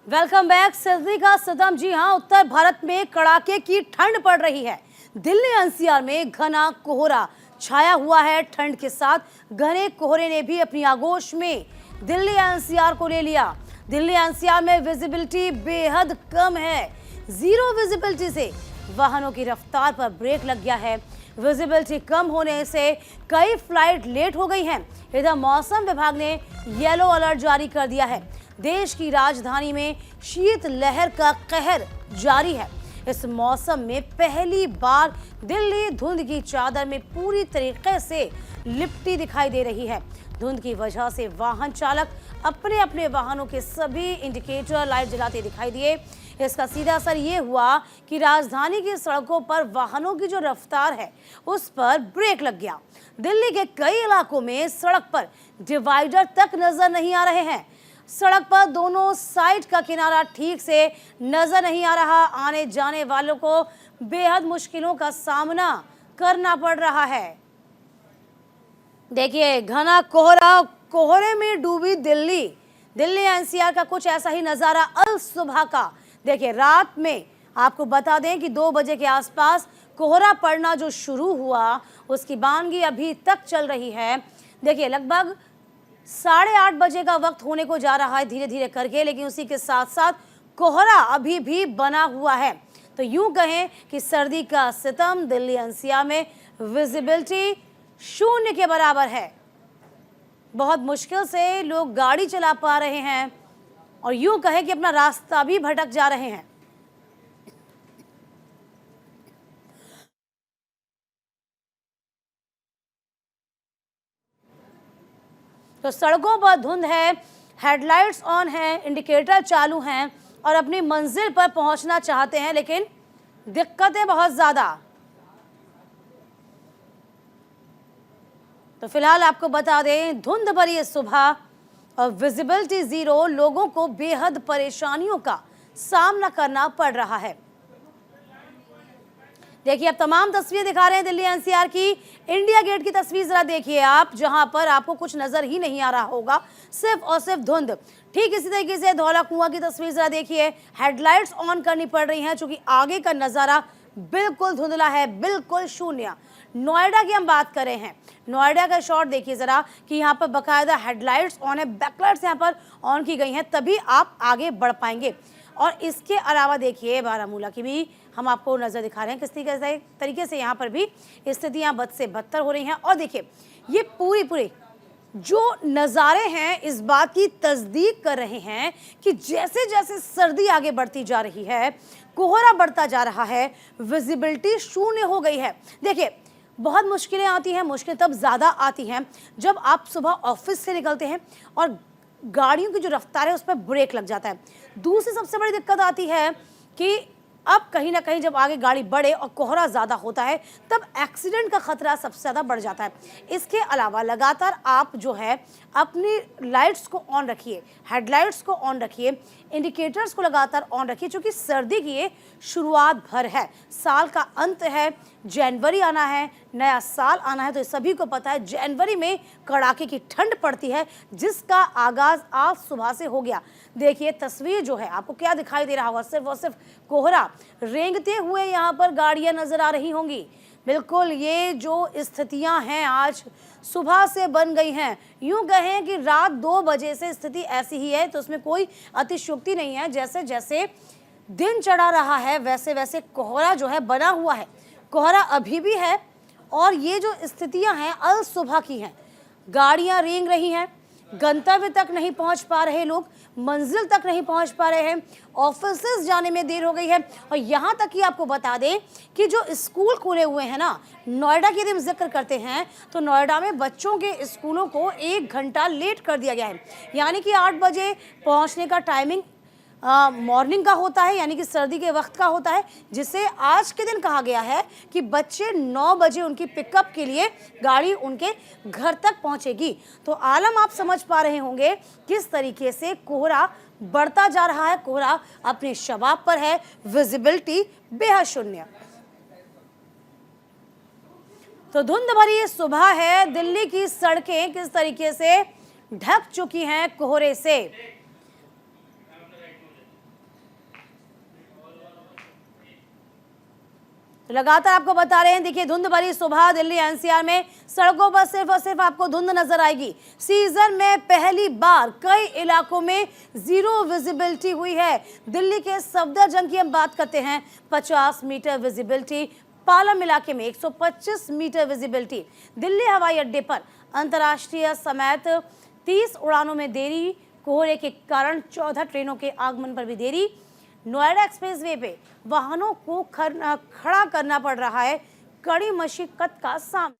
Welcome back. सर्दी का सितम, जी हाँ, उत्तर भारत में कड़ाके की ठंड पड़ रही है। दिल्ली एनसीआर में घना कोहरा छाया हुआ है। ठंड के साथ घने कोहरे ने भी अपनी आगोश में दिल्ली एनसीआर को ले लिया। दिल्ली एनसीआर में विजिबिलिटी बेहद कम है। जीरो विजिबिलिटी से वाहनों की रफ्तार पर ब्रेक लग गया है। विजिबिलिटी कम होने से कई फ्लाइट लेट हो गई हैं। इधर मौसम विभाग ने येलो अलर्ट जारी कर दिया है। देश की राजधानी में शीत लहर का कहर जारी है। इस मौसम में पहली बार दिल्ली धुंध की चादर में पूरी तरीके से लिपटी दिखाई दे रही है। धुंध की वजह से वाहन चालक अपने अपने वाहनों के सभी इंडिकेटर लाइट जलाते दिखाई दिए। इसका सीधा असर ये हुआ कि राजधानी की सड़कों पर वाहनों की जो रफ्तार है उस पर ब्रेक लग गया। दिल्ली के कई इलाकों में सड़क पर डिवाइडर तक नजर नहीं आ रहे हैं। सड़क पर दोनों साइड का किनारा ठीक से नजर नहीं आ रहा। आने जाने वालों को बेहद मुश्किलों का सामना करना पड़ रहा है। देखिए, घना कोहरा, कोहरे में डूबी दिल्ली। दिल्ली एनसीआर का कुछ ऐसा ही नजारा अल सुबह का। देखिए, रात में आपको बता दें कि 2 बजे के आसपास कोहरा पड़ना जो शुरू हुआ उसकी बानगी अभी तक चल रही है। देखिए, लगभग 8:30 बजे का वक्त होने को जा रहा है धीरे धीरे करके, लेकिन उसी के साथ साथ कोहरा अभी भी बना हुआ है। तो यूं कहें कि सर्दी का सितम दिल्ली एनसीआर में विजिबिलिटी 0 के बराबर है। बहुत मुश्किल से लोग गाड़ी चला पा रहे हैं और यूं कहें कि अपना रास्ता भी भटक जा रहे हैं। तो सड़कों पर धुंध है, हेडलाइट्स ऑन है, इंडिकेटर चालू हैं और अपनी मंजिल पर पहुंचना चाहते हैं, लेकिन दिक्कतें बहुत ज्यादा। तो फिलहाल आपको बता दें, धुंध भरी सुबह और विजिबिलिटी जीरो, लोगों को बेहद परेशानियों का सामना करना पड़ रहा है। देखिए, अब तमाम तस्वीरें दिखा रहे हैं दिल्ली एनसीआर की। इंडिया गेट की तस्वीर जरा देखिए आप, जहां पर आपको कुछ नजर ही नहीं आ रहा होगा, सिर्फ और सिर्फ धुंध। ठीक इसी तरीके से धौला कुआं की तस्वीर जरा देखिए। हेडलाइट्स ऑन करनी पड़ रही हैं क्योंकि आगे का नजारा बिल्कुल धुंधला है, बिल्कुल शून्य। नोएडा की हम बात कर रहे हैं। नोएडा का शॉट देखिए जरा कि यहाँ पर बकायदा हेडलाइट्स ऑन है, बैकलाइट्स यहाँ पर ऑन की गई हैं, तभी आप आगे बढ़ पाएंगे। और इसके अलावा देखिए, बारामूला की भी हम आपको नज़र दिखा रहे हैं किस तरीके से यहाँ पर भी स्थितियाँ बद से बदतर हो रही हैं। और देखिए, ये पूरे जो नज़ारे हैं इस बात की तस्दीक कर रहे हैं कि जैसे जैसे सर्दी आगे बढ़ती जा रही है, कोहरा बढ़ता जा रहा है, विजिबिलिटी 0 हो गई है। देखिए, बहुत मुश्किलें आती हैं। मुश्किल तब ज़्यादा आती हैं जब आप सुबह ऑफिस से निकलते हैं और गाड़ियों की जो रफ्तार है उस पर ब्रेक लग जाता है। दूसरी सबसे बड़ी दिक्कत आती है कि अब कहीं ना कहीं जब आगे गाड़ी बढ़े और कोहरा ज़्यादा होता है तब एक्सीडेंट का खतरा सबसे ज़्यादा बढ़ जाता है। इसके अलावा लगातार आप जो है अपनी लाइट्स को ऑन रखिए, हेडलाइट्स को ऑन रखिए, इंडिकेटर्स को लगातार ऑन रखिए, क्योंकि सर्दी की ये शुरुआत भर है। साल का अंत है, जनवरी आना है, नया साल आना है, तो सभी को पता है जनवरी में कड़ाके की ठंड पड़ती है जिसका आगाज़ आज सुबह से हो गया। देखिए, तस्वीर जो है आपको क्या दिखाई दे रहा होगा, सिर्फ और सिर्फ कोहरा। रेंगते हुए यहाँ पर गाड़ियाँ नजर आ रही होंगी। बिल्कुल, ये जो स्थितियाँ हैं आज सुबह से बन गई हैं। यूँ कहें कि रात 2 बजे से स्थिति ऐसी ही है, तो उसमें कोई अतिशयोक्ति नहीं है। जैसे जैसे दिन चढ़ा रहा है वैसे वैसे कोहरा जो है बना हुआ है। कोहरा अभी भी है और ये जो स्थितियां हैं अल सुबह की हैं। गाड़ियां रेंग रही हैं, गंतव्य तक नहीं पहुंच पा रहे लोग, मंजिल तक नहीं पहुंच पा रहे हैं, ऑफिसेज जाने में देर हो गई है। और यहाँ तक कि आपको बता दें कि जो स्कूल खुले हुए हैं ना, नोएडा की यदि हम जिक्र करते हैं तो नोएडा में बच्चों के स्कूलों को 1 घंटा लेट कर दिया गया है। यानी कि 8 बजे पहुँचने का टाइमिंग मॉर्निंग का होता है, यानी कि सर्दी के वक्त का होता है, जिसे आज के दिन कहा गया है कि बच्चे 9 बजे उनकी पिकअप के लिए गाड़ी उनके घर तक पहुंचेगी। तो आलम आप समझ पा रहे होंगे किस तरीके से कोहरा बढ़ता जा रहा है। कोहरा अपने शबाब पर है, विजिबिलिटी बेहद शून्य। तो धुंध भरी सुबह है, दिल्ली की सड़कें किस तरीके से ढक चुकी हैं कोहरे से। तो लगातार आपको बता रहे हैं, देखिए धुंध भरी सुबह दिल्ली एनसीआर में सड़कों पर सिर्फ और सिर्फ आपको धुंध नजर आएगी। सीजन में पहली बार कई इलाकों में जीरो विजिबिलिटी हुई है। दिल्ली के सफदरजंग की हम बात करते हैं, 50 मीटर विजिबिलिटी। पालम इलाके में 125 मीटर विजिबिलिटी। दिल्ली हवाई अड्डे पर अंतर्राष्ट्रीय समेत 30 उड़ानों में देरी। कोहरे के कारण 14 ट्रेनों के आगमन पर भी देरी। नोएडा एक्सप्रेसवे पे वाहनों को खड़ा करना पड़ रहा है, कड़ी मशक्कत का सामना।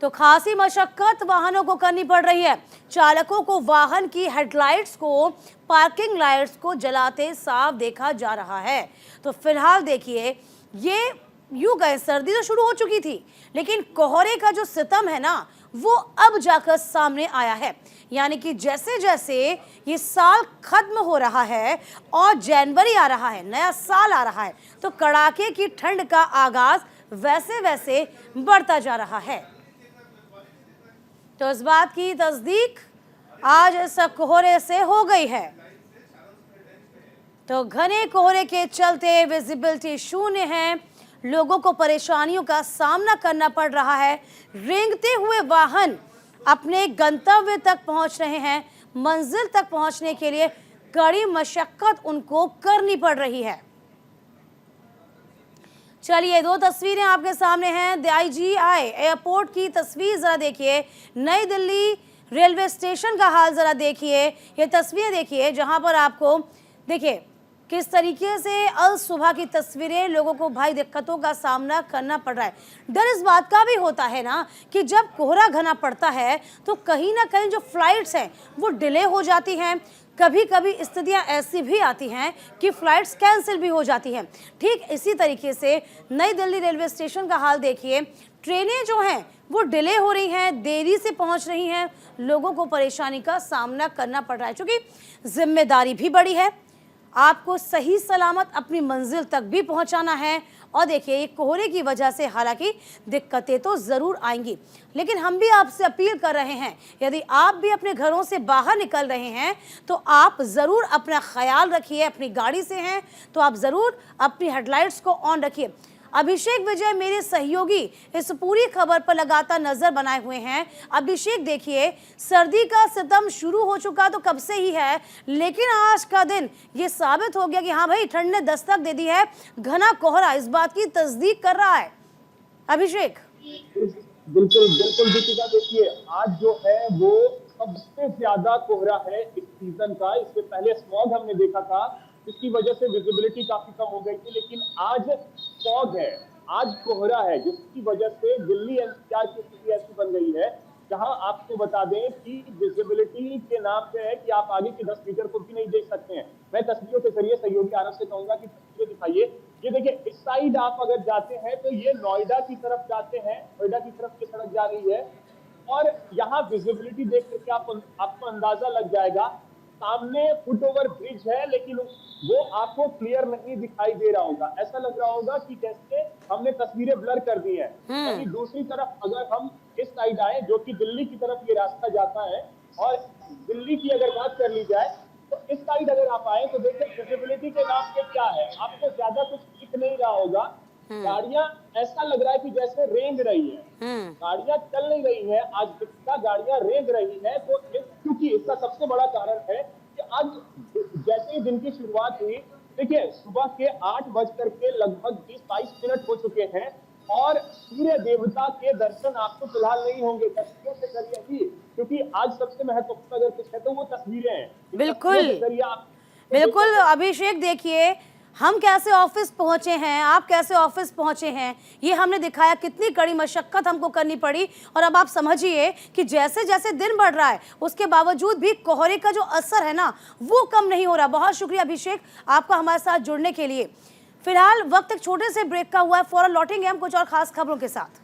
तो खासी मशक्कत वाहनों को करनी पड़ रही है। चालकों को वाहन की हेडलाइट्स को, पार्किंग लाइट्स को जलाते साफ देखा जा रहा है। तो फिलहाल देखिए, ये यूं गए, सर्दी तो शुरू हो चुकी थी, लेकिन कोहरे का जो सितम है ना, वो अब जाकर सामने आया है। यानी कि जैसे जैसे ये साल खत्म हो रहा है और जनवरी आ रहा है, नया साल आ रहा है, तो कड़ाके की ठंड का आगाज वैसे वैसे बढ़ता जा रहा है। तो इस बात की तस्दीक आज इस कोहरे से हो गई है। तो घने कोहरे के चलते विजिबिलिटी शून्य है, लोगों को परेशानियों का सामना करना पड़ रहा है। रेंगते हुए वाहन अपने गंतव्य तक पहुंच रहे हैं। मंजिल तक पहुंचने के लिए कड़ी मशक्कत उनको करनी पड़ रही है। चलिए, दो तस्वीरें आपके सामने हैं। DIGI एयरपोर्ट की तस्वीर जरा देखिए, नई दिल्ली रेलवे स्टेशन का हाल जरा देखिए। ये तस्वीरें देखिए जहां पर आपको देखिए किस तरीके से अल सुबह की तस्वीरें, लोगों को भाई दिक्कतों का सामना करना पड़ रहा है। डर इस बात का भी होता है ना कि जब कोहरा घना पड़ता है तो कहीं ना कहीं जो फ्लाइट्स हैं वो डिले हो जाती हैं। कभी कभी स्थितियां ऐसी भी आती हैं कि फ्लाइट्स कैंसिल भी हो जाती हैं। ठीक इसी तरीके से नई दिल्ली रेलवे स्टेशन का हाल देखिए। ट्रेनें जो हैं वो डिले हो रही हैं, देरी से पहुंच रही हैं, लोगों को परेशानी का सामना करना पड़ रहा है। क्योंकि जिम्मेदारी भी बड़ी है, आपको सही सलामत अपनी मंजिल तक भी पहुंचाना है। और देखिए, ये कोहरे की वजह से हालांकि दिक्कतें तो ज़रूर आएंगी, लेकिन हम भी आपसे अपील कर रहे हैं, यदि आप भी अपने घरों से बाहर निकल रहे हैं तो आप ज़रूर अपना ख्याल रखिए। अपनी गाड़ी से हैं तो आप ज़रूर अपनी हेडलाइट्स को ऑन रखिए। अभिषेक विजय मेरे सहयोगी इस पूरी खबर पर लगातार नजर बनाए हुए हैं। अभिषेक, देखिए, सर्दी का सितम शुरू हो चुका तो कब से ही है, लेकिन आज का दिन ये साबित हो गया कि हाँ भाई, ठंड ने दस्तक दे दी है। घना कोहरा इस बात की तस्दीक कर रहा है। अभिषेक, बिल्कुल बिल्कुल दीपिका, देखिए आज जो है वो सबसे ज्यादा कोहरा है इस सीजन का। इससे पहले स्मॉग हमने देखा था, जिसकी वजह से विजिबिलिटी काफी कम हो गई थी, लेकिन आज फॉग है, आज कोहरा है, जिसकी वजह से दिल्ली एनसीआर की स्थिति ऐसी बन गई है जहां आपको बता दें कि विजिबिलिटी के नाम पे है कि आप आगे के 10 मीटर को भी नहीं देख सकते हैं। मैं तस्वीरों के जरिए सहयोगी आरव से कहूंगा कि तस्वीरें दिखाइए। ये देखिए, इस साइड आप अगर जाते हैं तो ये नोएडा की तरफ जाते हैं, नोएडा की तरफ की सड़क जा रही है, और यहाँ विजिबिलिटी देख करके आपको अंदाजा लग जाएगा। सामने फुट ओवर ब्रिज है, लेकिन वो आपको क्लियर नहीं दिखाई दे रहा होगा। ऐसा लग रहा होगा कि जैसे हमने तस्वीरें ब्लर कर दी है। यानी दूसरी तरफ अगर हम इस साइड आए, जो कि दिल्ली की तरफ ये रास्ता जाता है, और दिल्ली की अगर बात कर ली जाए तो इस साइड अगर आप आए तो देखिए विजिबिलिटी के नाम पे क्या है, आपको ज्यादा कुछ दिख नहीं रहा होगा। गाड़ियां ऐसा लग रहा है कि जैसे रेंग रही है, गाड़ियां चल नहीं रही है। आज जितना गाड़ियां रेंग रही है, तो क्योंकि इसका सबसे बड़ा कारण है कि आज जैसे ही दिन की शुरुआत हुई, देखिए सुबह के 8 बजकर के लगभग 20-22 मिनट हो चुके हैं, और सूर्य देवता के दर्शन आपको फिलहाल नहीं होंगे तस्वीरों के जरिए ही, क्योंकि आज सबसे महत्वपूर्ण अगर कुछ है तो वो तस्वीरें हैं। बिल्कुल बिल्कुल अभिषेक, देखिए हम कैसे ऑफिस पहुंचे हैं, आप कैसे ऑफिस पहुंचे हैं, ये हमने दिखाया। कितनी कड़ी मशक्कत हमको करनी पड़ी, और अब आप समझिए कि जैसे जैसे दिन बढ़ रहा है उसके बावजूद भी कोहरे का जो असर है ना, वो कम नहीं हो रहा। बहुत शुक्रिया अभिषेक आपका हमारे साथ जुड़ने के लिए। फिलहाल वक्त एक छोटे से ब्रेक का हुआ है, फौरन लौटेंगे हम कुछ और खास खबरों के साथ।